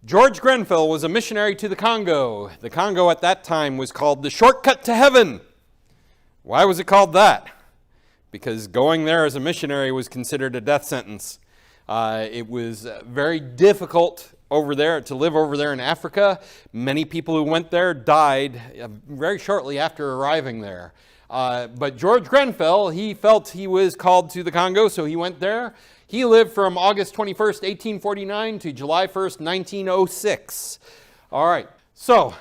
George Grenfell was a missionary to the Congo. The Congo at that time was called the shortcut to heaven. Why was it called that? Because going there as a missionary was considered a death sentence. It was very difficult over there to live over there in Africa. Many people who went there died very shortly after arriving there. But George Grenfell, he felt he was called to the Congo, so he went there. He lived from August 21st, 1849 to July 1st, 1906. All right, so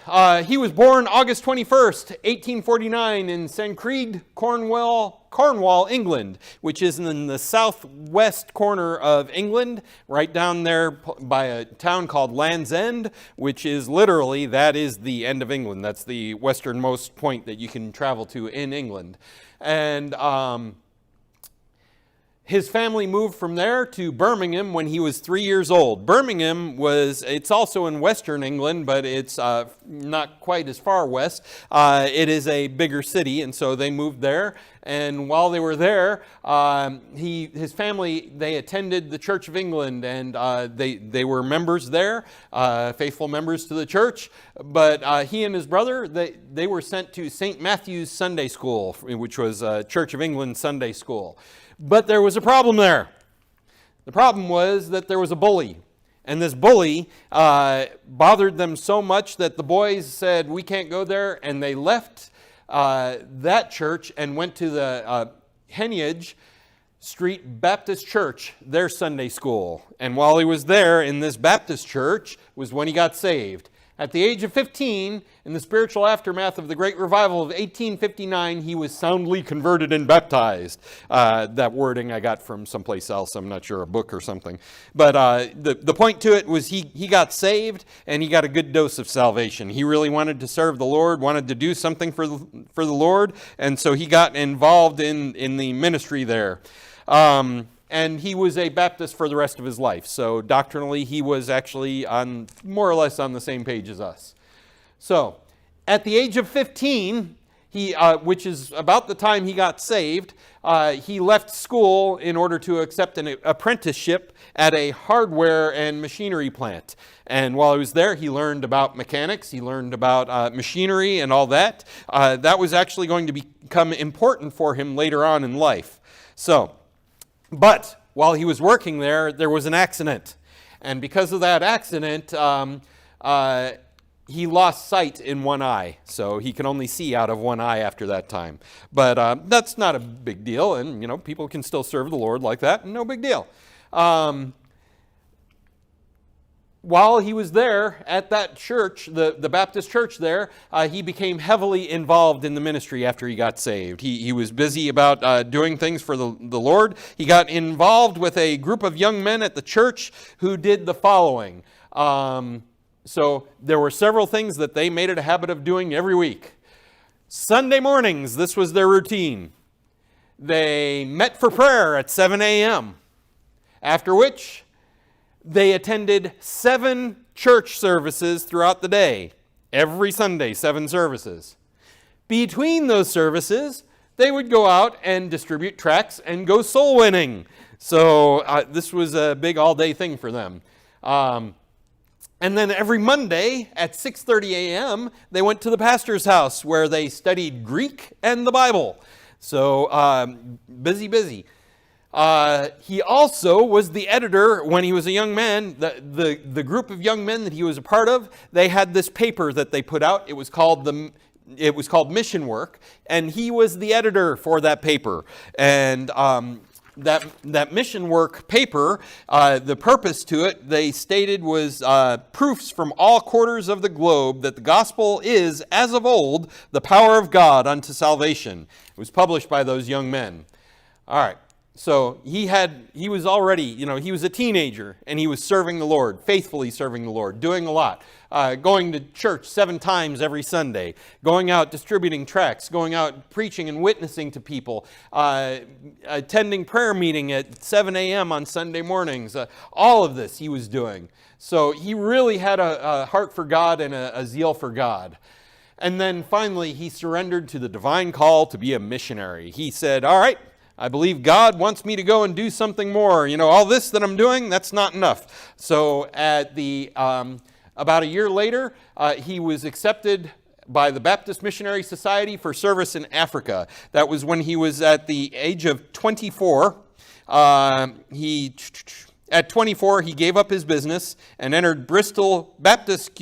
he was born August 21st, 1849 in St. Creed, Cornwall, England, which is in the southwest corner of England, right down there by a town called Land's End, which is literally, that is the end of England. That's the westernmost point that you can travel to in England. And his family moved from there to Birmingham when he was 3 years old. Birmingham it's also in western England, but it's not quite as far west. It is a bigger city, and so they moved there. And while they were there, his family, they attended the Church of England, and they were members there, faithful members to the church. But he and his brother, they were sent to St. Matthew's Sunday School, which was Church of England Sunday School. But there was a problem there. The problem was that there was a bully. And this bully bothered them so much that the boys said, we can't go there. And they left that church and went to the Heneage Street Baptist Church, their Sunday school. And while he was there in this Baptist church was when he got saved. At the age of 15, in the spiritual aftermath of the Great Revival of 1859, he was soundly converted and baptized. That wording I got from someplace else. I'm not sure, a book or something. But the point to it was he got saved, and he got a good dose of salvation. He really wanted to serve the Lord, wanted to do something for the Lord, and so he got involved in the ministry there. And he was a Baptist for the rest of his life. So doctrinally, he was actually more or less on the same page as us. So at the age of 15, which is about the time he got saved, he left school in order to accept an apprenticeship at a hardware and machinery plant. And while he was there, he learned about mechanics, he learned about machinery and all that. That was actually going to become important for him later on in life. But while he was working there was an accident. And because of that accident, he lost sight in one eye. So he can only see out of one eye after that time. But that's not a big deal. And, people can still serve the Lord like that. No big deal. While he was there at that church, the Baptist church there, he became heavily involved in the ministry after he got saved. He was busy about doing things for the Lord. He got involved with a group of young men at the church who did the following. So there were several things that they made it a habit of doing every week. Sunday mornings, this was their routine. They met for prayer at 7 a.m., after which they attended 7 church services throughout the day. Every Sunday, 7 services. Between those services, they would go out and distribute tracts and go soul winning. So this was a big all-day thing for them. And then every Monday at 6:30 a.m., they went to the pastor's house where they studied Greek and the Bible. So busy. He also was the editor when he was a young man. The group of young men that he was a part of, they had this paper that they put out. It was called Mission Work, and he was the editor for that paper. And that Mission Work paper, the purpose to it, they stated, was proofs from all quarters of the globe that the gospel is, as of old, the power of God unto salvation. It was published by those young men. All right. So he was already, he was a teenager, and he was serving the Lord, faithfully serving the Lord, doing a lot. Going to church 7 times every Sunday, going out distributing tracts, going out preaching and witnessing to people, attending prayer meeting at 7 a.m. on Sunday mornings. All of this he was doing. So he really had a heart for God and a zeal for God. And then finally, he surrendered to the divine call to be a missionary. He said, all right, I believe God wants me to go and do something more. All this that I'm doing, that's not enough. So at the About a year later, he was accepted by the Baptist Missionary Society for service in Africa. That was when he was at the age of 24. At 24, he gave up his business and entered Bristol Baptist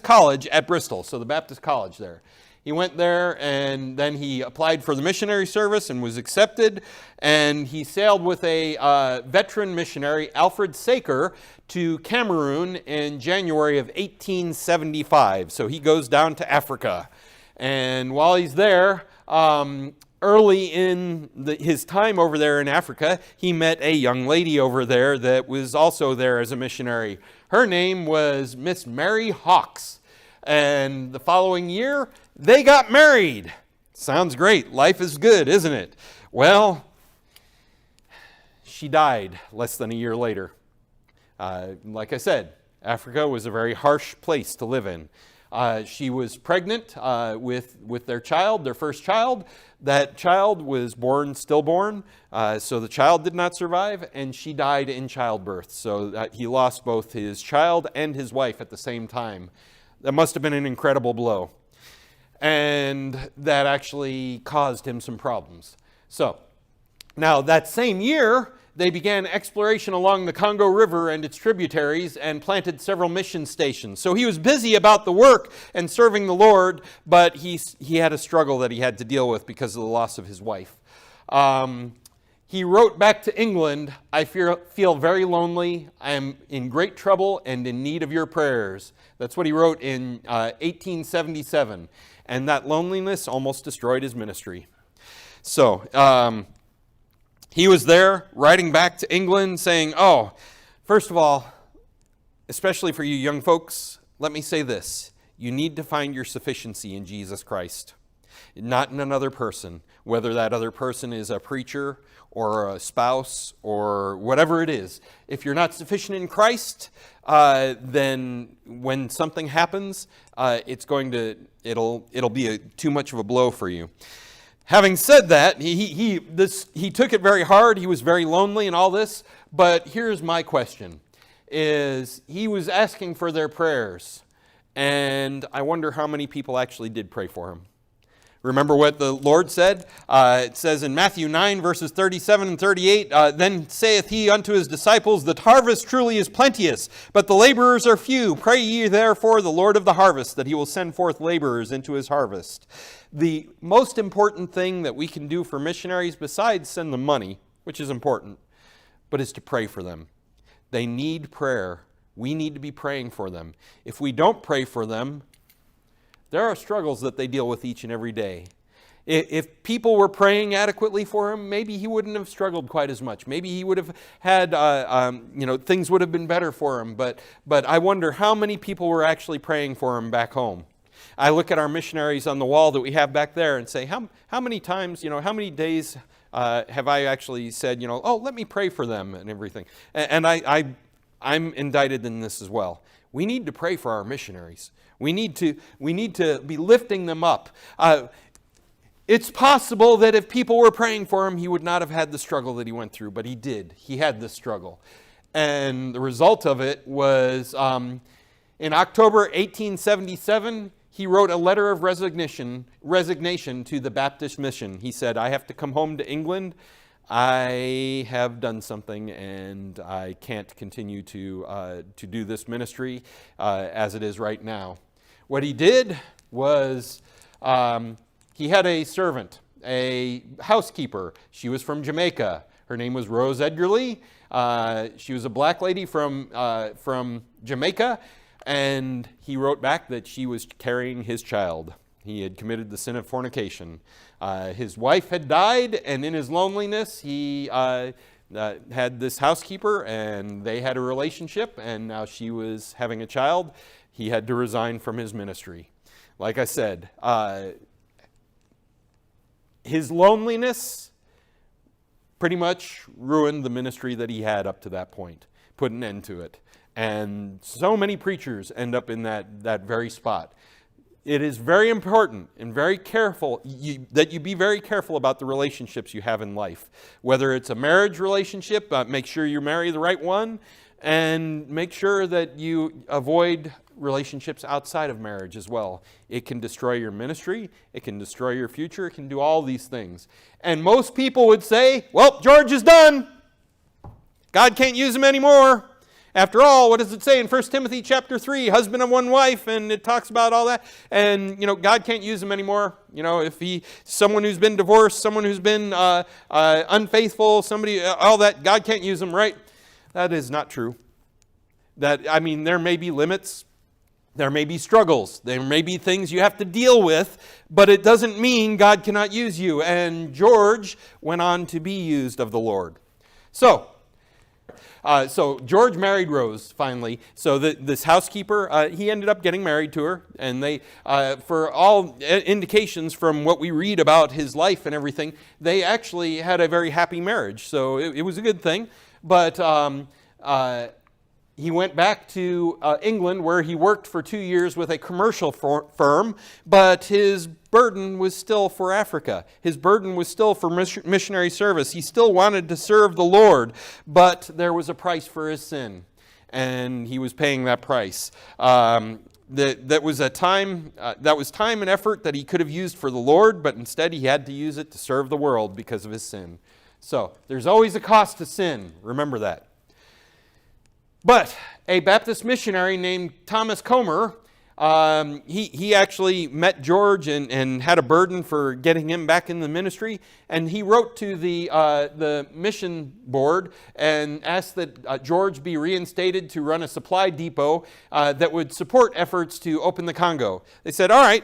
College at Bristol, so the Baptist College there. He went there, and then he applied for the missionary service and was accepted, and he sailed with a veteran missionary, Alfred Saker, to Cameroon in January of 1875. So he goes down to Africa, and while he's there, early in his time over there in Africa, he met a young lady over there that was also there as a missionary. Her name was Miss Mary Hawks. And the following year, they got married. Sounds great. Life is good, isn't it? Well, she died less than a year later. Like I said, Africa was a very harsh place to live in. She was pregnant with their child, their first child. That child was stillborn, so the child did not survive, and she died in childbirth. So he lost both his child and his wife at the same time. That must have been an incredible blow. And that actually caused him some problems. So, now that same year, they began exploration along the Congo River and its tributaries and planted several mission stations. So he was busy about the work and serving the Lord, but he had a struggle that he had to deal with because of the loss of his wife. He wrote back to England, "I feel very lonely. I am in great trouble and in need of your prayers." That's what he wrote in 1877. And that loneliness almost destroyed his ministry. So, he was there writing back to England saying, first of all, especially for you young folks, let me say this. You need to find your sufficiency in Jesus Christ, not in another person, whether that other person is a preacher or a spouse or whatever it is. If you're not sufficient in Christ, then when something happens, it'll be too much of a blow for you. Having said that, he took it very hard. He was very lonely and all this. But here's my question: is he was asking for their prayers, and I wonder how many people actually did pray for him. Remember what the Lord said? It says in Matthew 9, verses 37 and 38, "Then saith he unto his disciples, The harvest truly is plenteous, but the laborers are few. Pray ye therefore the Lord of the harvest, that he will send forth laborers into his harvest." The most important thing that we can do for missionaries, besides send them money, which is important, but is to pray for them. They need prayer. We need to be praying for them. If we don't pray for them, there are struggles that they deal with each and every day. If people were praying adequately for him, maybe he wouldn't have struggled quite as much. Maybe he would have had, things would have been better for him. But I wonder how many people were actually praying for him back home. I look at our missionaries on the wall that we have back there and say, how many times, how many days have I actually said, let me pray for them and everything. And I'm indicted in this as well. We need to pray for our missionaries. We need to be lifting them up. It's possible that if people were praying for him, he would not have had the struggle that he went through, but he did. He had this struggle. And the result of it was in October 1877, he wrote a letter of resignation to the Baptist mission. He said, "I have to come home to England. I have done something, and I can't continue to do this ministry as it is right now." What he did was he had a servant, a housekeeper. She was from Jamaica. Her name was Rose Edgerly. She was a black lady from Jamaica, and he wrote back that she was carrying his child. He had committed the sin of fornication. His wife had died, and in his loneliness, he had this housekeeper, and they had a relationship, and now she was having a child. He had to resign from his ministry. Like I said, his loneliness pretty much ruined the ministry that he had up to that point, put an end to it. And so many preachers end up in that very spot. It is very important and very careful that you be very careful about the relationships you have in life. Whether it's a marriage relationship, make sure you marry the right one. and make sure that you avoid relationships outside of marriage as well. It can destroy your ministry. It can destroy your future. It can do all these things. And most people would say, well, George is done. God can't use him anymore. After all, what does it say in 1 Timothy chapter 3? Husband of one wife, and it talks about all that. And, God can't use him anymore. If someone who's been divorced, someone who's been unfaithful, somebody, all that, God can't use them, right? That is not true. There may be limits. There may be struggles. There may be things you have to deal with, but it doesn't mean God cannot use you. And George went on to be used of the Lord. So George married Rose finally. So this housekeeper, he ended up getting married to her, and they, for all indications from what we read about his life and everything, they actually had a very happy marriage. So it was a good thing. But he went back to England, where he worked for 2 years with a commercial firm, but his burden was still for Africa. His burden was still for missionary service. He still wanted to serve the Lord, but there was a price for his sin, and he was paying that price. That was time and effort that he could have used for the Lord, but instead he had to use it to serve the world because of his sin. So there's always a cost to sin. Remember that. But a Baptist missionary named Thomas Comer, he actually met George and had a burden for getting him back in the ministry. And he wrote to the mission board and asked that George be reinstated to run a supply depot that would support efforts to open the Congo. They said, all right.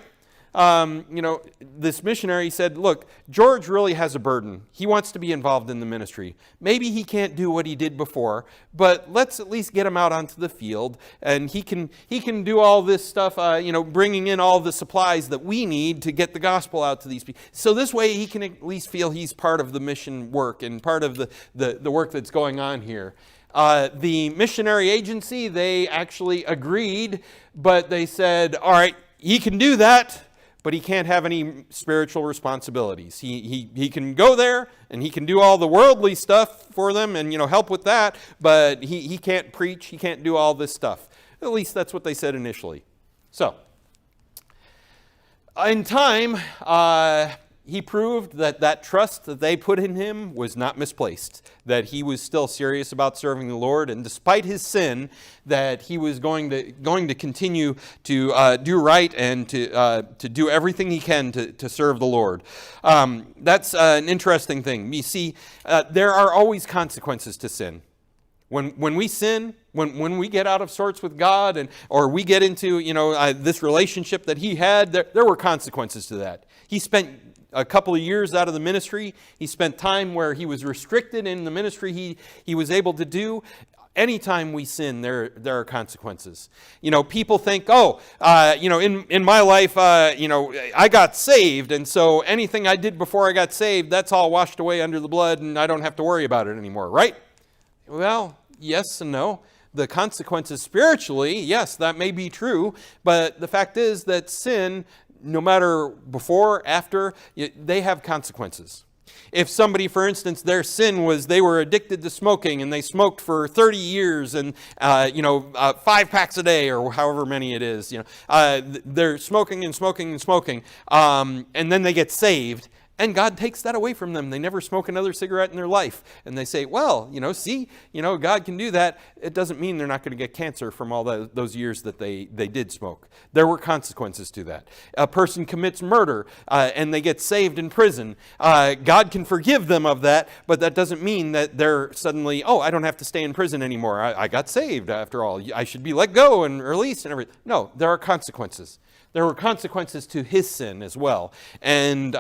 This missionary said, look, George really has a burden. He wants to be involved in the ministry. Maybe he can't do what he did before, but let's at least get him out onto the field, and he can do all this stuff, bringing in all the supplies that we need to get the gospel out to these people. So this way he can at least feel he's part of the mission work and part of the work that's going on here. The missionary agency, they actually agreed, but they said, all right, he can do that, but he can't have any spiritual responsibilities. He can go there and he can do all the worldly stuff for them and help with that, but he can't preach, he can't do all this stuff. At least that's what they said initially. So, in time, he proved that trust that they put in him was not misplaced, that he was still serious about serving the Lord, and despite his sin, that he was going to continue to do right and to do everything he can to serve the Lord. That's an interesting thing. You see, there are always consequences to sin. When we sin, when we get out of sorts with God, or we get into this relationship that he had, there were consequences to that. He spent a couple of years out of the ministry. He spent time where he was restricted in the ministry he was able to do. Anytime we sin, there are consequences. People think, in my life, I got saved, and so anything I did before I got saved, that's all washed away under the blood, and I don't have to worry about it anymore, right? Well, yes and no. The consequences spiritually, yes, that may be true, but the fact is that sin, no matter before, after, they have consequences. If somebody, for instance, their sin was they were addicted to smoking and they smoked for 30 years and, 5 packs a day or however many it is, they're smoking and smoking and smoking, and then they get saved. And God takes that away from them. They never smoke another cigarette in their life. And they say, well, God can do that. It doesn't mean they're not going to get cancer from all those years that they did smoke. There were consequences to that. A person commits murder and they get saved in prison. God can forgive them of that, but that doesn't mean that they're suddenly, I don't have to stay in prison anymore. I got saved after all. I should be let go and released and everything. No, there are consequences. There were consequences to his sin as well, and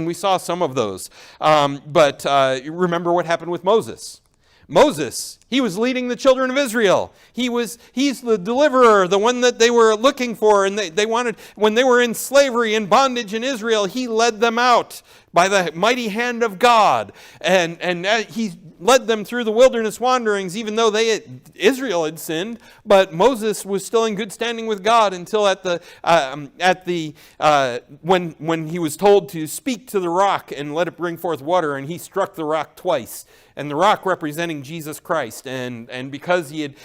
we saw some of those. But remember what happened with Moses. Moses, he was leading the children of Israel. He's the deliverer, the one that they were looking for, and they wanted, when they were in slavery and bondage in Israel, he led them out. by the mighty hand of God. And he led them through the wilderness wanderings, even though Israel had sinned. But Moses was still in good standing with God until when he was told to speak to the rock and let it bring forth water, and he struck the rock twice. And the rock representing Jesus Christ. And because he had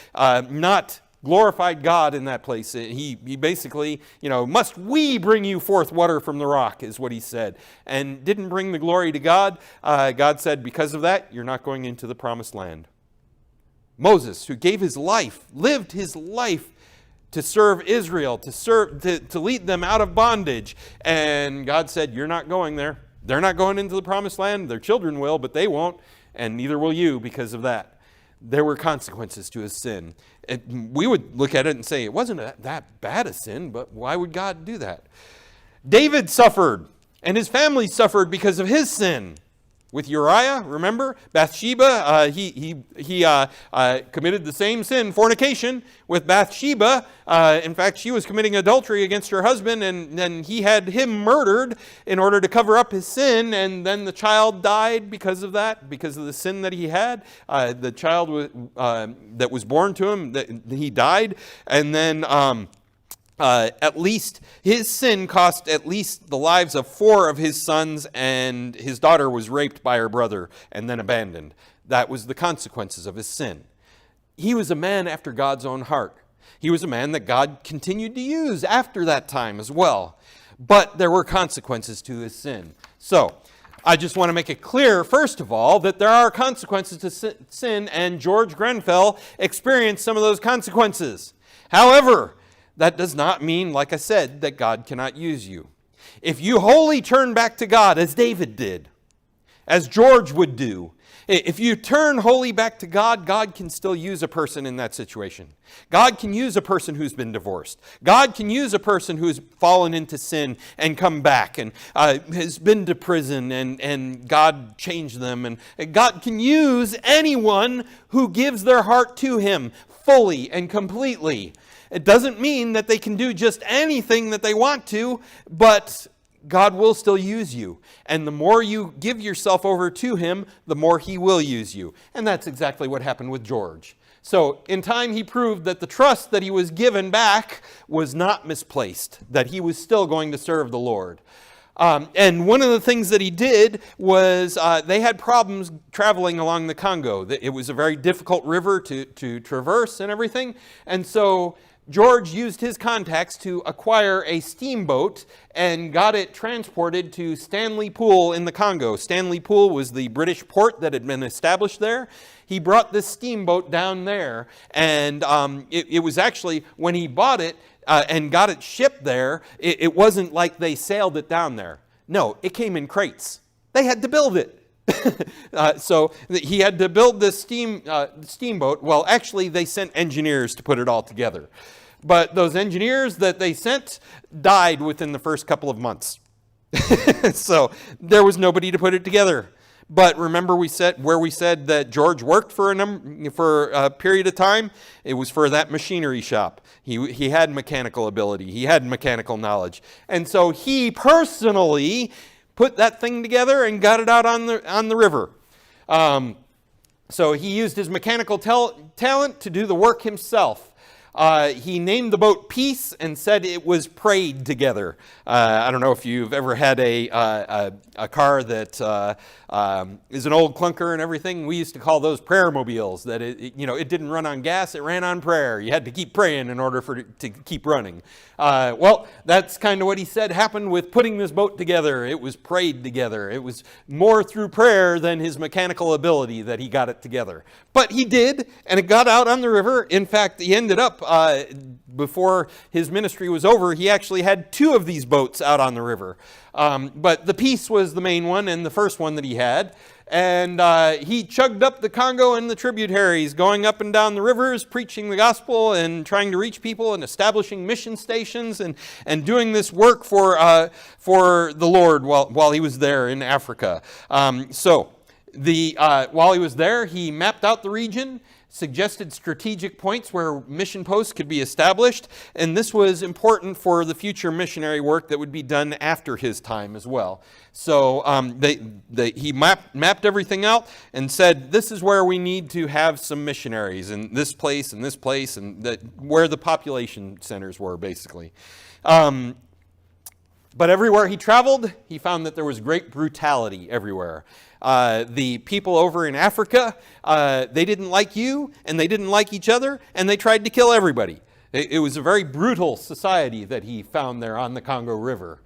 not glorified God in that place, he basically, must we bring you forth water from the rock, is what he said. And didn't bring the glory to God. God said, because of that, you're not going into the promised land. Moses, who gave his life, lived his life to serve Israel, to lead them out of bondage. And God said, you're not going there. They're not going into the promised land. Their children will, but they won't. And neither will you because of that. There were consequences to his sin. We would look at it and say, it wasn't that bad a sin, but why would God do that? David suffered, and his family suffered because of his sin. With Uriah, remember? Bathsheba, he committed the same sin, fornication, with Bathsheba. In fact, she was committing adultery against her husband, and then he had him murdered in order to cover up his sin, and then the child died because of that, because of the sin that he had. The child that was born to him, he died, and then at least his sin cost at least the lives of 4 of his sons, and his daughter was raped by her brother and then abandoned. That was the consequences of his sin. He was a man after God's own heart. He was a man that God continued to use after that time as well. But there were consequences to his sin. So, I just want to make it clear, first of all, that there are consequences to sin, and George Grenfell experienced some of those consequences. However, that does not mean, like I said, that God cannot use you. If you wholly turn back to God, as David did, as George would do, if you turn wholly back to God, God can still use a person in that situation. God can use a person who's been divorced. God can use a person who's fallen into sin and come back and has been to prison, and God changed them. And God can use anyone who gives their heart to him fully and completely. It doesn't mean that they can do just anything that they want to, but God will still use you. And the more you give yourself over to him, the more he will use you. And that's exactly what happened with George. So in time, he proved that the trust that he was given back was not misplaced, that he was still going to serve the Lord. And one of the things that he did was they had problems traveling along the Congo. It was a very difficult river to traverse and everything. And so George used his contacts to acquire a steamboat and got it transported to Stanley Pool in the Congo. Stanley Pool was the British port that had been established there. He brought this steamboat down there, and it was actually, when he bought it and got it shipped there, it wasn't like they sailed it down there. No, it came in crates. They had to build it. So he had to build this steamboat. Well, actually, they sent engineers to put it all together. But those engineers that they sent died within the first couple of months. So there was nobody to put it together. But remember we said that George worked for a period of time? It was for that machinery shop. He had mechanical ability. He had mechanical knowledge. And so he personally put that thing together and got it out on the river. So he used his mechanical talent to do the work himself. He named the boat Peace and said it was prayed together. I don't know if you've ever had a car that is an old clunker and everything. We used to call those prayer mobiles. That it didn't run on gas; it ran on prayer. You had to keep praying in order for it to keep running. Well, that's kind of what he said happened with putting this boat together. It was prayed together. It was more through prayer than his mechanical ability that he got it together. But he did, and it got out on the river. In fact, he ended up, before his ministry was over, he actually had 2 of these boats out on the river. But the Peace was the main one and the first one that he had. And he chugged up the Congo and the tributaries, going up and down the rivers, preaching the gospel and trying to reach people and establishing mission stations and doing this work for the Lord while he was there in Africa. So While he was there, he mapped out the region, suggested strategic points where mission posts could be established, and this was important for the future missionary work that would be done after his time as well. So he mapped everything out and said, this is where we need to have some missionaries, in this place, and where the population centers were, basically. But everywhere he traveled, he found that there was great brutality everywhere. The people over in Africa, they didn't like you, and they didn't like each other, and they tried to kill everybody. It was a very brutal society that he found there on the Congo River.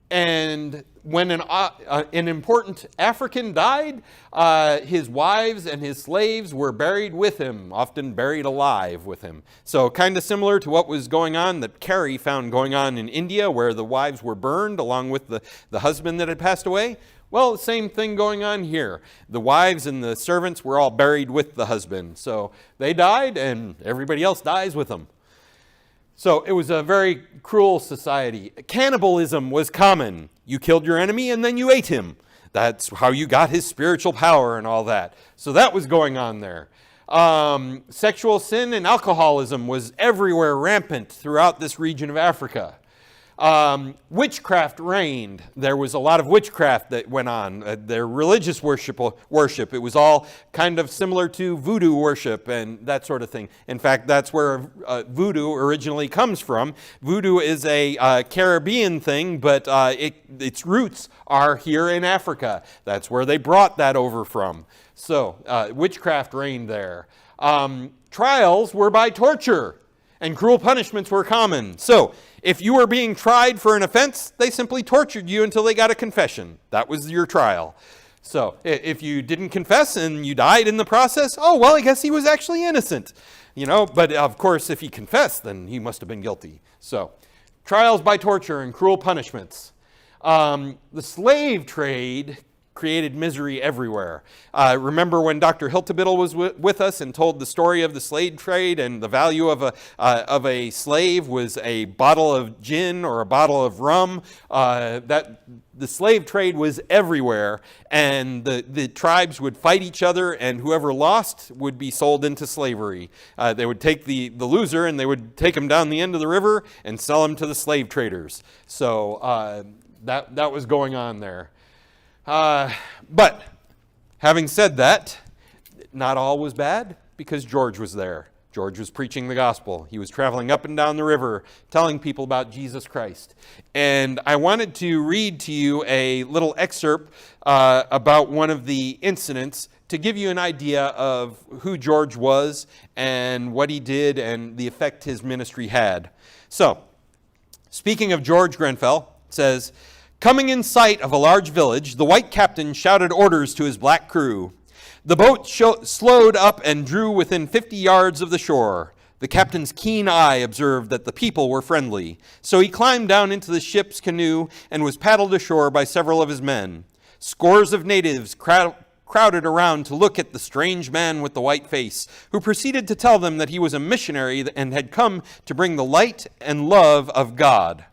And when an important African died, his wives and his slaves were buried with him, often buried alive with him. So kind of similar to what was going on that Carey found going on in India, where the wives were burned along with the husband that had passed away. Well, the same thing going on here. The wives and the servants were all buried with the husband. So they died, and everybody else dies with them. So it was a very cruel society. Cannibalism was common. You killed your enemy and then you ate him. That's how you got his spiritual power and all that. So that was going on there. Sexual sin and alcoholism was everywhere, rampant throughout this region of Africa. Witchcraft reigned. There was a lot of witchcraft that went on. Their religious worship, it was all kind of similar to voodoo worship and that sort of thing. In fact, that's where voodoo originally comes from. Voodoo is a Caribbean thing, but its roots are here in Africa. That's where they brought that over from. So witchcraft reigned there. Trials were by torture, and cruel punishments were common. So if you were being tried for an offense, they simply tortured you until they got a confession. That was your trial. So if you didn't confess and you died in the process, oh, well, I guess he was actually innocent. But of course, if he confessed, then he must have been guilty. So trials by torture and cruel punishments. The slave trade created misery everywhere. Remember when Dr. Hiltebittle was with us and told the story of the slave trade, and the value of a slave was a bottle of gin or a bottle of rum. That the slave trade was everywhere, and the tribes would fight each other, and whoever lost would be sold into slavery. They would take the loser and they would take him down the end of the river and sell him to the slave traders. So that was going on there. But having said that, not all was bad, because George was there. George was preaching the gospel. He was traveling up and down the river, telling people about Jesus Christ. And I wanted to read to you a little excerpt about one of the incidents to give you an idea of who George was and what he did and the effect his ministry had. So, speaking of George Grenfell, it says, "Coming in sight of a large village, the white captain shouted orders to his black crew. The boat slowed up and drew within 50 yards of the shore. The captain's keen eye observed that the people were friendly, so he climbed down into the ship's canoe and was paddled ashore by several of his men. Scores of natives crowded around to look at the strange man with the white face, who proceeded to tell them that he was a missionary and had come to bring the light and love of God.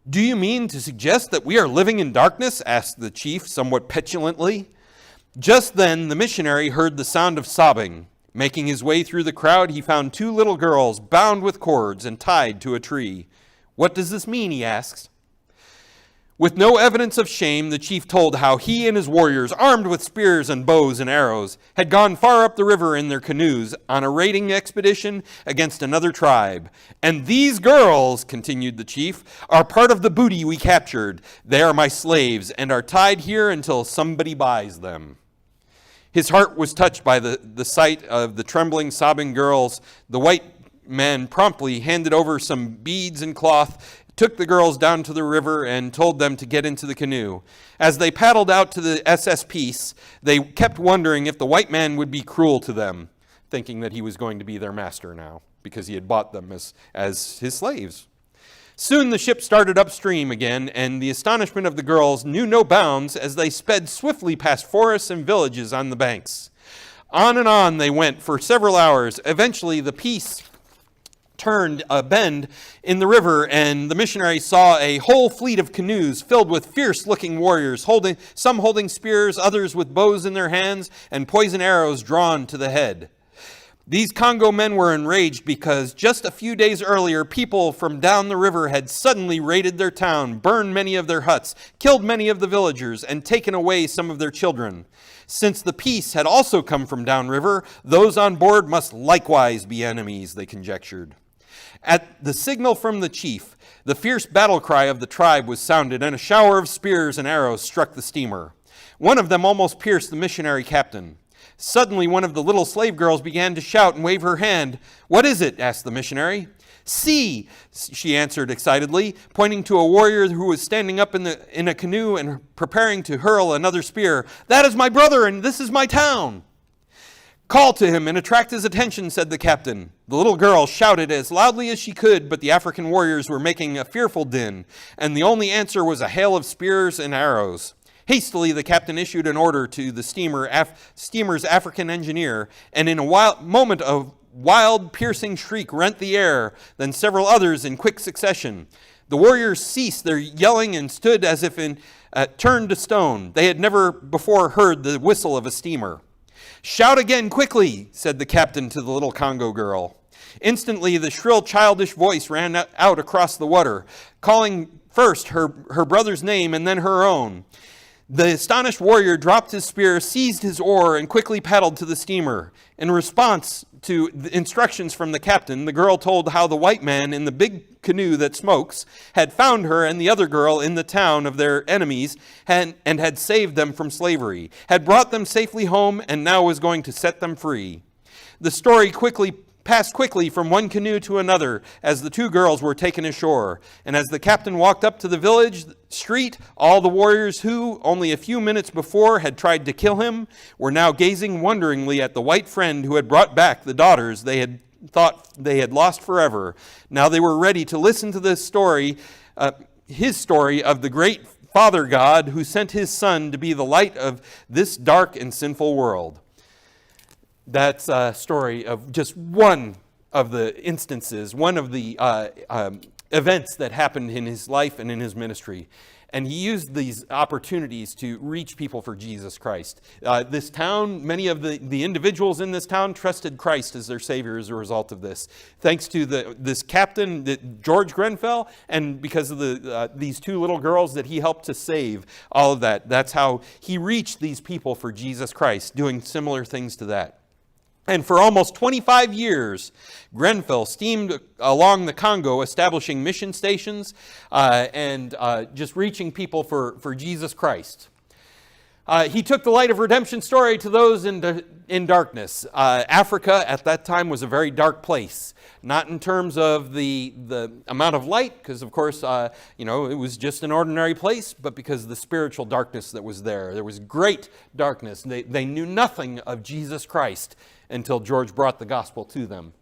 'Do you mean to suggest that we are living in darkness?' asked the chief somewhat petulantly. Just then the missionary heard the sound of sobbing. Making his way through the crowd, he found 2 little girls bound with cords and tied to a tree. 'What does this mean?' he asked. With no evidence of shame, the chief told how he and his warriors, armed with spears and bows and arrows, had gone far up the river in their canoes on a raiding expedition against another tribe. 'And these girls,' continued the chief, 'are part of the booty we captured. They are my slaves and are tied here until somebody buys them.' His heart was touched by the sight of the trembling, sobbing girls. The white man promptly handed over some beads and cloth, took the girls down to the river, and told them to get into the canoe. As they paddled out to the SS Peace, they kept wondering if the white man would be cruel to them, thinking that he was going to be their master now, because he had bought them as his slaves. Soon the ship started upstream again, and the astonishment of the girls knew no bounds as they sped swiftly past forests and villages on the banks. On and on they went for several hours. Eventually the Peace turned a bend in the river, and the missionary saw a whole fleet of canoes filled with fierce-looking warriors, some holding spears, others with bows in their hands, and poison arrows drawn to the head. These Congo men were enraged because just a few days earlier, people from down the river had suddenly raided their town, burned many of their huts, killed many of the villagers, and taken away some of their children. Since the peace had also come from downriver, those on board must likewise be enemies, they conjectured. At the signal from the chief, the fierce battle cry of the tribe was sounded, and a shower of spears and arrows struck the steamer. One of them almost pierced the missionary captain. Suddenly, one of the little slave girls began to shout and wave her hand. "What is it?" asked the missionary. "See," she answered excitedly, pointing to a warrior who was standing up in a canoe and preparing to hurl another spear. "That is my brother, and this is my town." "Call to him and attract his attention," said the captain. The little girl shouted as loudly as she could, but the African warriors were making a fearful din, and the only answer was a hail of spears and arrows. Hastily, the captain issued an order to the steamer's African engineer, and in a moment of wild, piercing shriek rent the air, then several others in quick succession. The warriors ceased their yelling and stood as if turned to stone. They had never before heard the whistle of a steamer. "Shout again, quickly," said the captain to the little Congo girl. Instantly, the shrill, childish voice ran out across the water, calling first her brother's name and then her own. The astonished warrior dropped his spear, seized his oar, and quickly paddled to the steamer. In response to the instructions from the captain, the girl told how the white man in the big canoe that smokes had found her and the other girl in the town of their enemies and had saved them from slavery, had brought them safely home, and now was going to set them free. The story passed quickly from one canoe to another as the two girls were taken ashore. And as the captain walked up to the village street, all the warriors who, only a few minutes before, had tried to kill him, were now gazing wonderingly at the white friend who had brought back the daughters they had thought they had lost forever. Now they were ready to listen to this story, his story of the great Father God who sent his Son to be the light of this dark and sinful world. That's a story of just one of the instances, one of the events that happened in his life and in his ministry. And he used these opportunities to reach people for Jesus Christ. This town, many of the individuals in this town trusted Christ as their Savior as a result of this. Thanks to this captain, George Grenfell, and because of these two little girls that he helped to save, all of that. That's how he reached these people for Jesus Christ, doing similar things to that. And for almost 25 years, Grenfell steamed along the Congo, establishing mission stations and just reaching people for Jesus Christ. He took the light of redemption story to those in darkness. Africa at that time was a very dark place, not in terms of the amount of light, because of course, it was just an ordinary place, but because of the spiritual darkness that was there. There was great darkness. They knew nothing of Jesus Christ until George brought the gospel to them.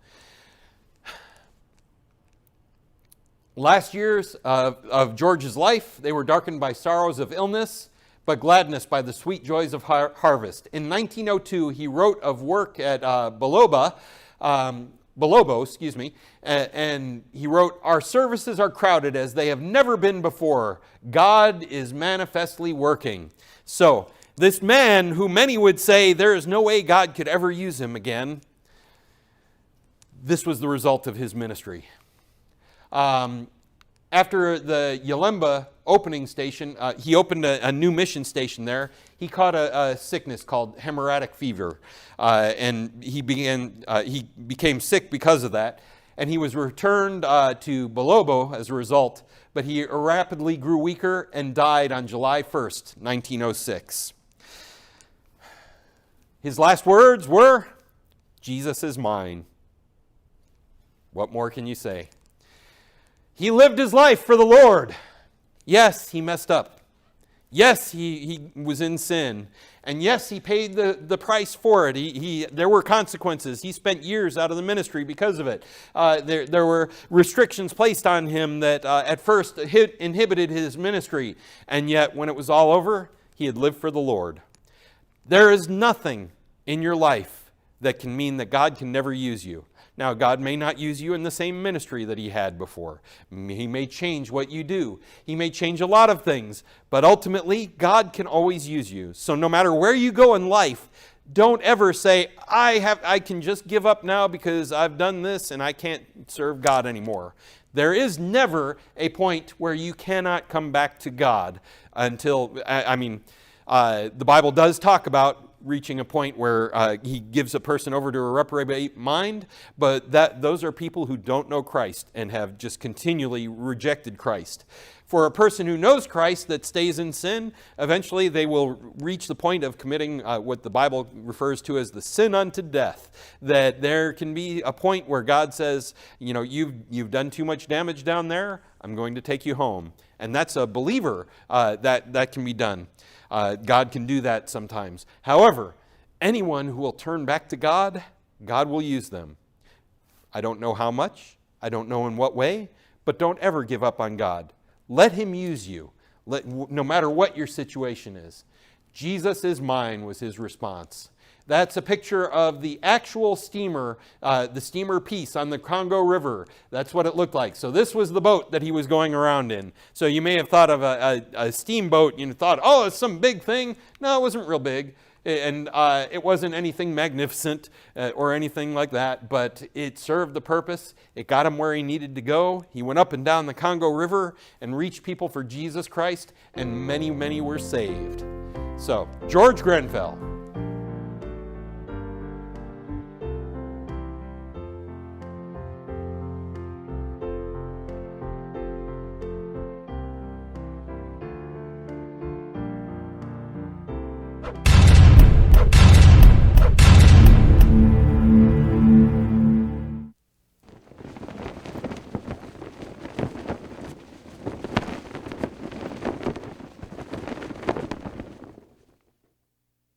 Last years of George's life, they were darkened by sorrows of illness, but gladness by the sweet joys of harvest. In 1902, he wrote of work at Balobo, and he wrote, "Our services are crowded as they have never been before. God is manifestly working." So, this man who many would say there is no way God could ever use him again, this was the result of his ministry. After the Yalemba opening station, he opened a new mission station there. He caught a sickness called hemorrhagic fever, and he became sick because of that. And he was returned to Balobo as a result, but he rapidly grew weaker and died on July 1st, 1906. His last words were, "Jesus is mine." What more can you say? He lived his life for the Lord. Yes, he messed up. Yes, he was in sin. And yes, he paid the price for it. There were consequences. He spent years out of the ministry because of it. There were restrictions placed on him that at first inhibited his ministry. And yet, when it was all over, he had lived for the Lord. There is nothing in your life that can mean that God can never use you. Now, God may not use you in the same ministry that he had before. He may change what you do. He may change a lot of things, but ultimately, God can always use you. So no matter where you go in life, don't ever say, I can just give up now because I've done this and I can't serve God anymore. There is never a point where you cannot come back to God until, the Bible does talk about reaching a point where he gives a person over to a reprobate mind, but those are people who don't know Christ and have just continually rejected Christ. For a person who knows Christ that stays in sin, eventually they will reach the point of committing what the Bible refers to as the sin unto death. That there can be a point where God says, you've done too much damage down there, I'm going to take you home. And that's a believer that can be done. God can do that sometimes. However, anyone who will turn back to God, God will use them. I don't know how much, I don't know in what way, but don't ever give up on God. Let him use you, no matter what your situation is. Jesus is mine was his response. That's a picture of the actual steamer, the steamer Peace on the Congo River. That's what it looked like. So this was the boat that he was going around in. So you may have thought of a steamboat, and you thought, oh, it's some big thing. No, it wasn't real big. And it wasn't anything magnificent or anything like that, but it served the purpose. It got him where he needed to go. He went up and down the Congo River and reached people for Jesus Christ, and many, many were saved. So, George Grenfell.